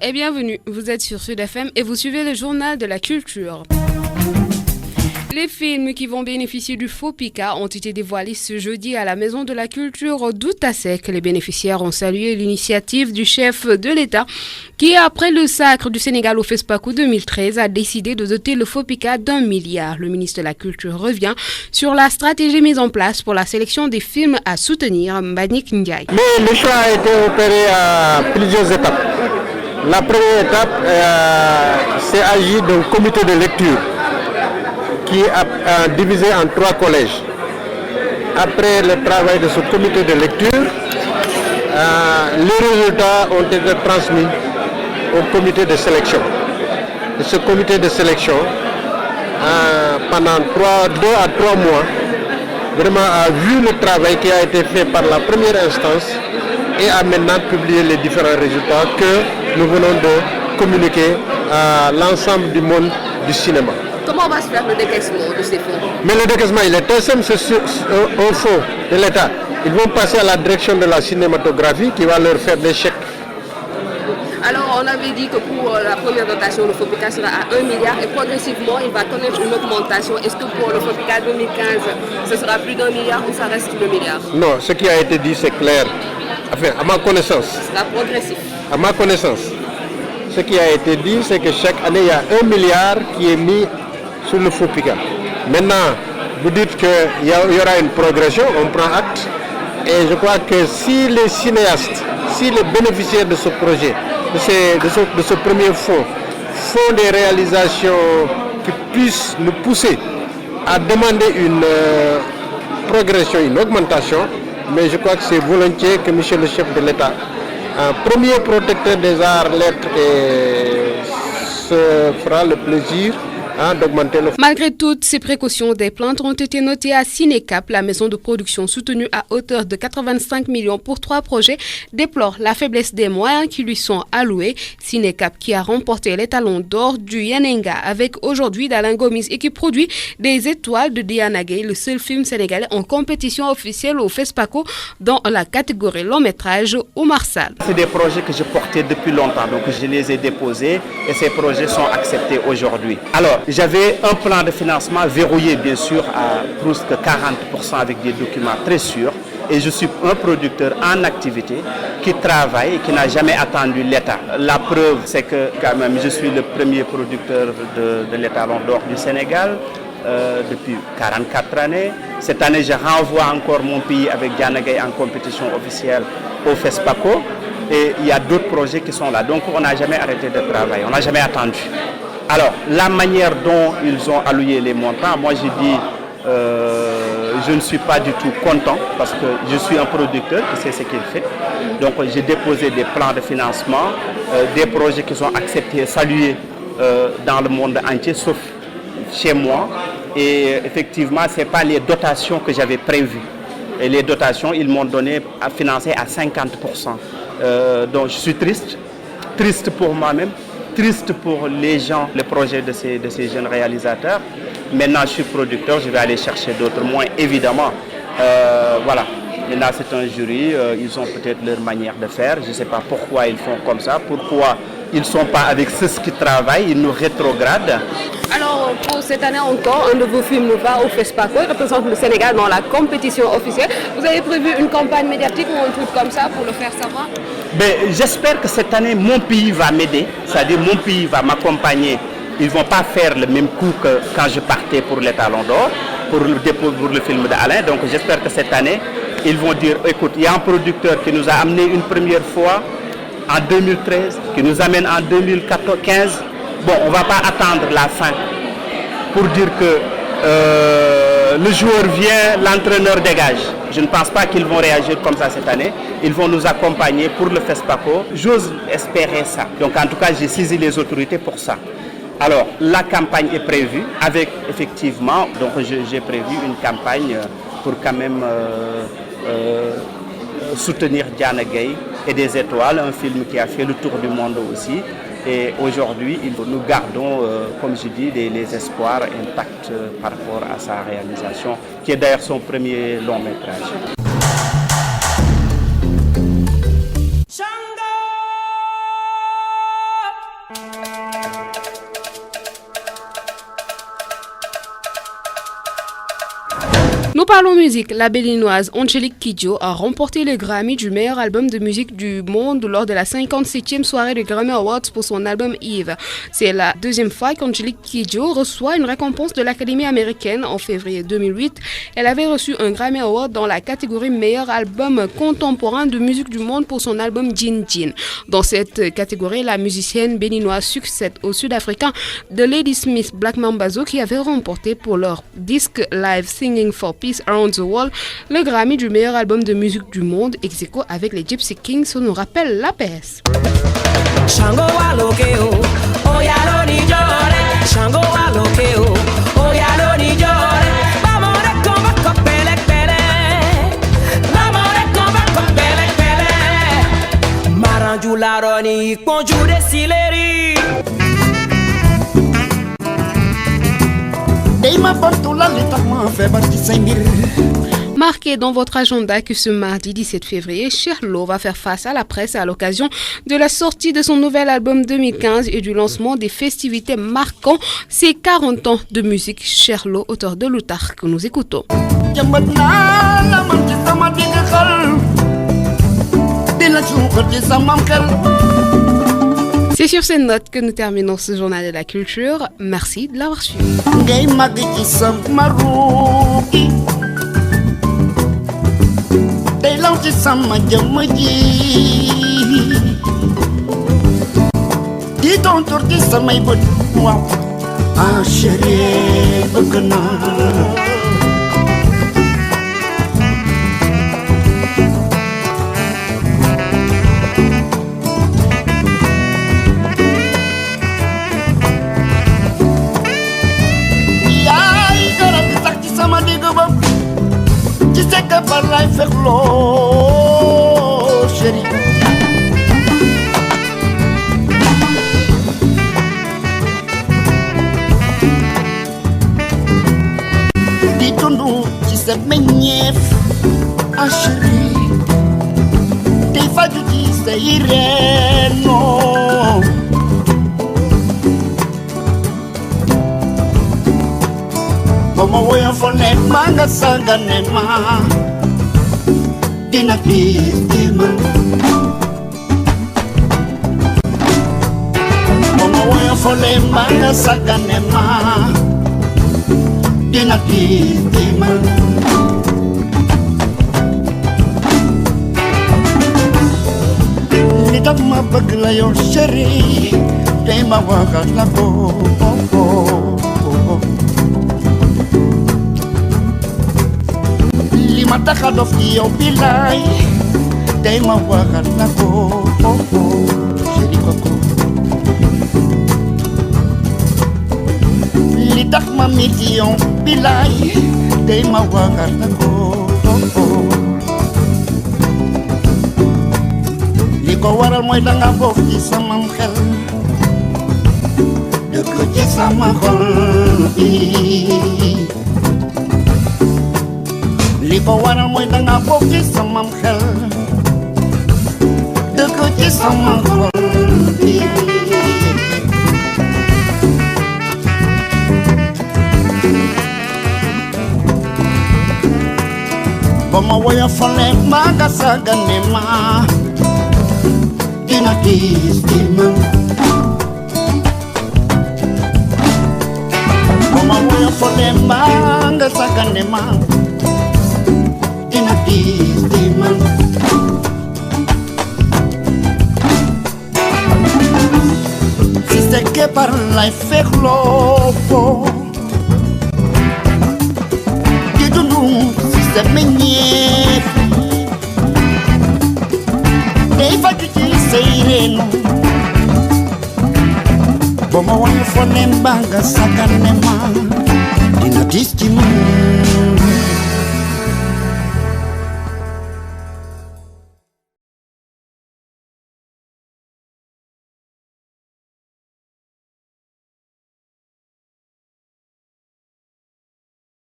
et bienvenue. Vous êtes sur Sud FM et vous suivez le journal de la culture. Les films qui vont bénéficier du FOPICA ont été dévoilés ce jeudi à la Maison de la Culture d'Outasek. Les bénéficiaires ont salué l'initiative du chef de l'État qui, après le sacre du Sénégal au FESPACO 2013, a décidé de doter le FOPICA d'1 milliard. Le ministre de la Culture revient sur la stratégie mise en place pour la sélection des films à soutenir. Mbagnick Ndiaye. Mais le choix a été opéré à plusieurs étapes. La première étape, c'est agi d'un comité de lecture qui a divisé en 3 collèges. Après le travail de ce comité de lecture, les résultats ont été transmis au comité de sélection. Et ce comité de sélection, pendant 2 à 3 mois, vraiment a vu le travail qui a été fait par la première instance et a maintenant publié les différents résultats que nous venons de communiquer à l'ensemble du monde du cinéma. Comment va se faire le décaissement de ces fonds? Mais le décaissement, il est très simple, c'est au fonds de l'État. Ils vont passer à la direction de la cinématographie qui va leur faire des chèques. Alors, on avait dit que pour la première dotation, le FOPICA sera à 1 milliard et progressivement, il va connaître une augmentation. Est-ce que pour le FOPICA 2015, ce sera plus d'1 milliard ou ça reste 2 milliards? Non, ce qui a été dit, c'est clair. Enfin, à ma connaissance. Ce sera progressif. À ma connaissance. Ce qui a été dit, c'est que chaque année, il y a 1 milliard qui est mis sur le FOPICA. Maintenant, vous dites qu'il y aura une progression, on prend acte. Et je crois que si les cinéastes, si les bénéficiaires de ce projet, de ce premier fonds, font des réalisations qui puissent nous pousser à demander une progression, une augmentation, mais je crois que c'est volontiers que monsieur le chef de l'État, un premier protecteur des arts, lettres, se fera le plaisir d'augmenter le... Malgré toutes ces précautions, des plaintes ont été notées à Cinécap, la maison de production soutenue à hauteur de 85 millions pour 3 projets, déplore la faiblesse des moyens qui lui sont alloués. Cinécap qui a remporté l'étalon d'or du Yanenga avec aujourd'hui d'Alain Gomis et qui produit Des étoiles de Diana Gay, le seul film sénégalais en compétition officielle au FESPACO dans la catégorie long métrage au Marsal. C'est des projets que je portais depuis longtemps, donc je les ai déposés et ces projets sont acceptés aujourd'hui. Alors, j'avais un plan de financement verrouillé bien sûr à presque 40% avec des documents très sûrs et je suis un producteur en activité qui travaille et qui n'a jamais attendu l'État. La preuve c'est que quand même je suis le premier producteur de l'étalon d'or du Sénégal depuis 44 années. Cette année je renvoie encore mon pays avec Diana Gay en compétition officielle au FESPACO et il y a d'autres projets qui sont là. Donc on n'a jamais arrêté de travailler, on n'a jamais attendu. Alors, la manière dont ils ont alloué les montants, moi j'ai dit, je ne suis pas du tout content parce que je suis un producteur qui sait ce qu'il fait. Donc j'ai déposé des plans de financement, des projets qui sont acceptés et salués dans le monde entier, sauf chez moi. Et effectivement, ce n'est pas les dotations que j'avais prévues. Et les dotations, ils m'ont donné à financer à 50%. Donc je suis triste pour moi-même. Triste pour les gens, le projet de ces jeunes réalisateurs. Maintenant, je suis producteur, je vais aller chercher d'autres moyens, évidemment. Voilà. Maintenant, c'est un jury, ils ont peut-être leur manière de faire. Je ne sais pas pourquoi ils font comme ça, pourquoi ils ne sont pas avec ceux qui travaillent, ils nous rétrogradent. Alors, pour cette année encore, un de vos films nous va au FESPACO, il représente le Sénégal dans la compétition officielle. Vous avez prévu une campagne médiatique ou un truc comme ça pour le faire savoir? J'espère que cette année, mon pays va m'aider, c'est-à-dire mon pays va m'accompagner. Ils ne vont pas faire le même coup que quand je partais pour l'étalon d'or, pour le film d'Alain. Donc j'espère que cette année, ils vont dire, écoute, il y a un producteur qui nous a amené une première fois en 2013, qui nous amène en 2015. Bon, on ne va pas attendre la fin pour dire que le joueur vient, l'entraîneur dégage. Je ne pense pas qu'ils vont réagir comme ça cette année. Ils vont nous accompagner pour le FESPACO. J'ose espérer ça. Donc en tout cas, j'ai saisi les autorités pour ça. Alors, la campagne est prévue avec effectivement, donc j'ai prévu une campagne pour quand même soutenir Diana Gay et Des étoiles, un film qui a fait le tour du monde aussi. Et aujourd'hui, nous gardons, comme je dis, les espoirs intacts par rapport à sa réalisation, qui est d'ailleurs son premier long métrage. Parlons musique. La béninoise Angélique Kidjo a remporté le Grammy du meilleur album de musique du monde lors de la 57e soirée des Grammy Awards pour son album Eve. C'est la deuxième fois qu'Angélique Kidjo reçoit une récompense de l'Académie américaine. En février 2008, elle avait reçu un Grammy Award dans la catégorie meilleur album contemporain de musique du monde pour son album Gin Gin. Dans cette catégorie, la musicienne béninoise succède au Sud-Africain de Ladysmith Black Mambazo qui avait remporté pour leur disque live Singing for Peace Around the World le Grammy du meilleur album de musique du monde, ex-aequo avec les Gypsy Kings. Ça nous rappelle la PS. Marquez dans votre agenda que ce mardi 17 février, Cheikh Lo va faire face à la presse à l'occasion de la sortie de son nouvel album 2015 et du lancement des festivités marquant ses 40 ans de musique. Cheikh Lo, auteur de Loutar, que nous écoutons. C'est sur ces notes que nous terminons ce journal de la culture. Merci de l'avoir suivi. Of the Opilai, they ma wakat na ko, Sheri Koko. Litak mamiti yung pilay, they ma wakat na ko. Liko waral mo'y langabok di sa mamkhel, dukot di sa mahol. Liko waral mo'y nangapok sa mamkhel, dukot sa mahol. Pamawaya fale magasagan ni ma, dinakistima. Pamawaya fale magasagan ni ma, dinakistima. Si se que parla e feklo, que tu não se menye, dei fatu ti seireno, como one for them banga sakanema, dinakistima.